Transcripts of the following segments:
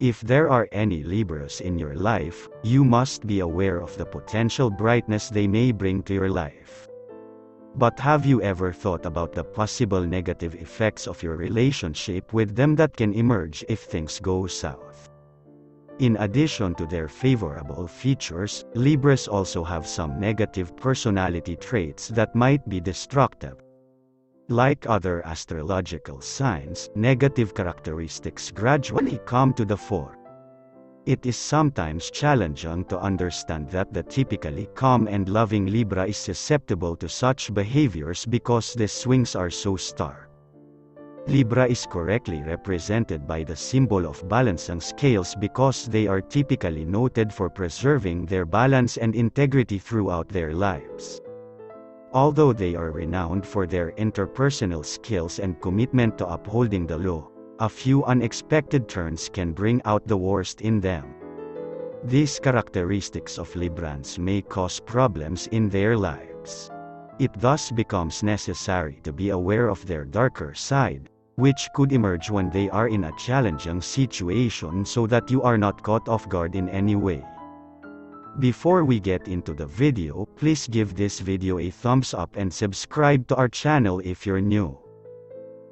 If there are any Libras in your life, you must be aware of the potential brightness they may bring to your life. But have you ever thought about the possible negative effects of your relationship with them that can emerge if things go south? In addition to their favorable features, Libras also have some negative personality traits that might be destructive. Like other astrological signs, negative characteristics gradually come to the fore. It is sometimes challenging to understand that the typically calm and loving Libra is susceptible to such behaviors because the swings are so stark. Libra is correctly represented by the symbol of balancing scales because they are typically noted for preserving their balance and integrity throughout their lives. Although they are renowned for their interpersonal skills and commitment to upholding the law, a few unexpected turns can bring out the worst in them. These characteristics of Librans may cause problems in their lives. It thus becomes necessary to be aware of their darker side, which could emerge when they are in a challenging situation so that you are not caught off guard in any way. Before we get into the video, please give this video a thumbs up and subscribe to our channel if you're new.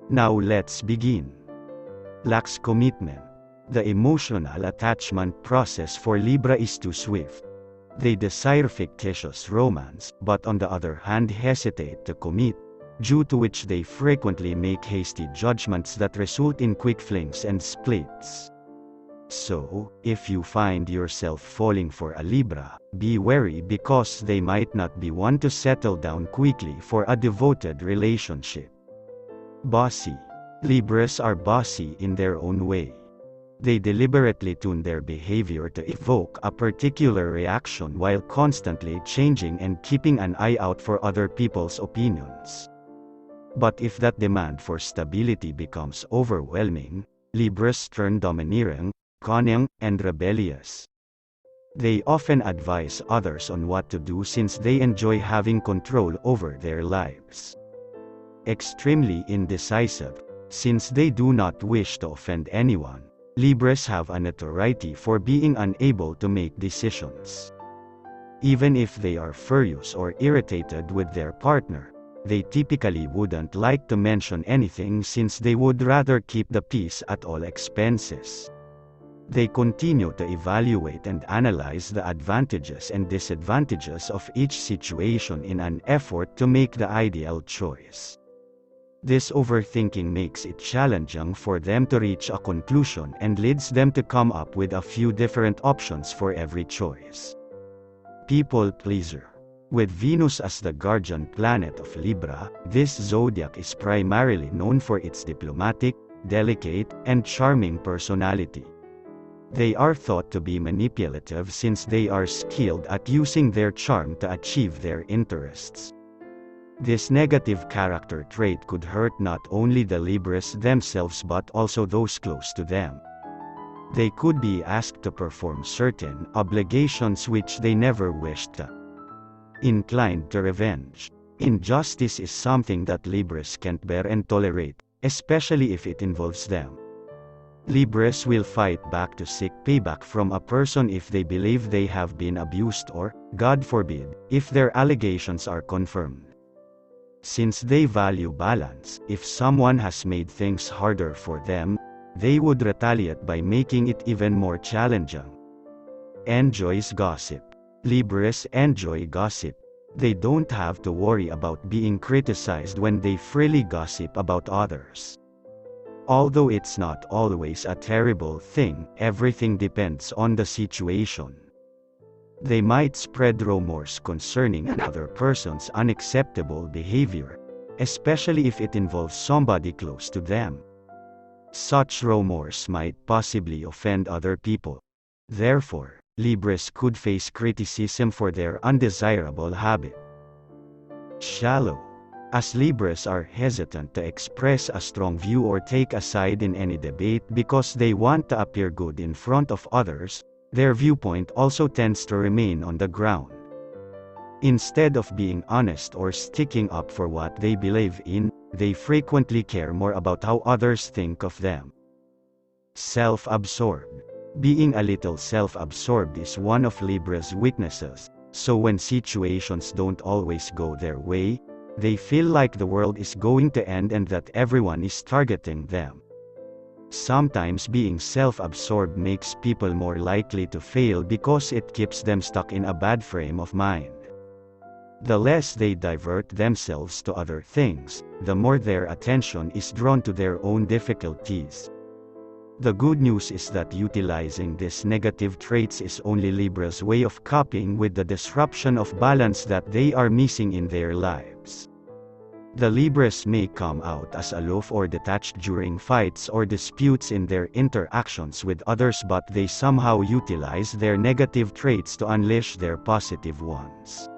Now let's begin. Lacks commitment. The emotional attachment process for Libra is too swift. They desire fictitious romance, but on the other hand hesitate to commit, due to which they frequently make hasty judgments that result in quick flings and splits. So, if you find yourself falling for a Libra, be wary because they might not be one to settle down quickly for a devoted relationship. Bossy. Libras are bossy in their own way. They deliberately tune their behavior to evoke a particular reaction while constantly changing and keeping an eye out for other people's opinions. But if that demand for stability becomes overwhelming, Libras turn domineering, cunning, and rebellious. They often advise others on what to do since they enjoy having control over their lives. Extremely indecisive. Since they do not wish to offend anyone, Libras have a notoriety for being unable to make decisions. Even if they are furious or irritated with their partner, they typically wouldn't like to mention anything since they would rather keep the peace at all expenses. They continue to evaluate and analyze the advantages and disadvantages of each situation in an effort to make the ideal choice. This overthinking makes it challenging for them to reach a conclusion and leads them to come up with a few different options for every choice. People pleaser. With Venus as the guardian planet of Libra, this zodiac is primarily known for its diplomatic, delicate, and charming personality. They are thought to be manipulative since they are skilled at using their charm to achieve their interests. This negative character trait could hurt not only the Libras themselves but also those close to them. They could be asked to perform certain obligations which they never wished to. Inclined to revenge. Injustice is something that Libras can't bear and tolerate, especially if it involves them. Libras will fight back to seek payback from a person if they believe they have been abused or, God forbid, if their allegations are confirmed. Since they value balance, if someone has made things harder for them, they would retaliate by making it even more challenging. Enjoys gossip. Libras enjoy gossip. They don't have to worry about being criticized when they freely gossip about others. Although it's not always a terrible thing, everything depends on the situation. They might spread rumors concerning another person's unacceptable behavior, especially if it involves somebody close to them. Such rumors might possibly offend other people. Therefore, Libras could face criticism for their undesirable habit. Shallow. As Libras are hesitant to express a strong view or take a side in any debate because they want to appear good in front of others, their viewpoint also tends to remain on the ground. Instead of being honest or sticking up for what they believe in, they frequently care more about how others think of them. Self-absorbed. Being a little self-absorbed is one of Libra's weaknesses, so when situations don't always go their way, they feel like the world is going to end and that everyone is targeting them. Sometimes being self-absorbed makes people more likely to fail because it keeps them stuck in a bad frame of mind. The less they divert themselves to other things, the more their attention is drawn to their own difficulties. The good news is that utilizing these negative traits is only Libra's way of coping with the disruption of balance that they are missing in their lives. The Libras may come out as aloof or detached during fights or disputes in their interactions with others, but they somehow utilize their negative traits to unleash their positive ones.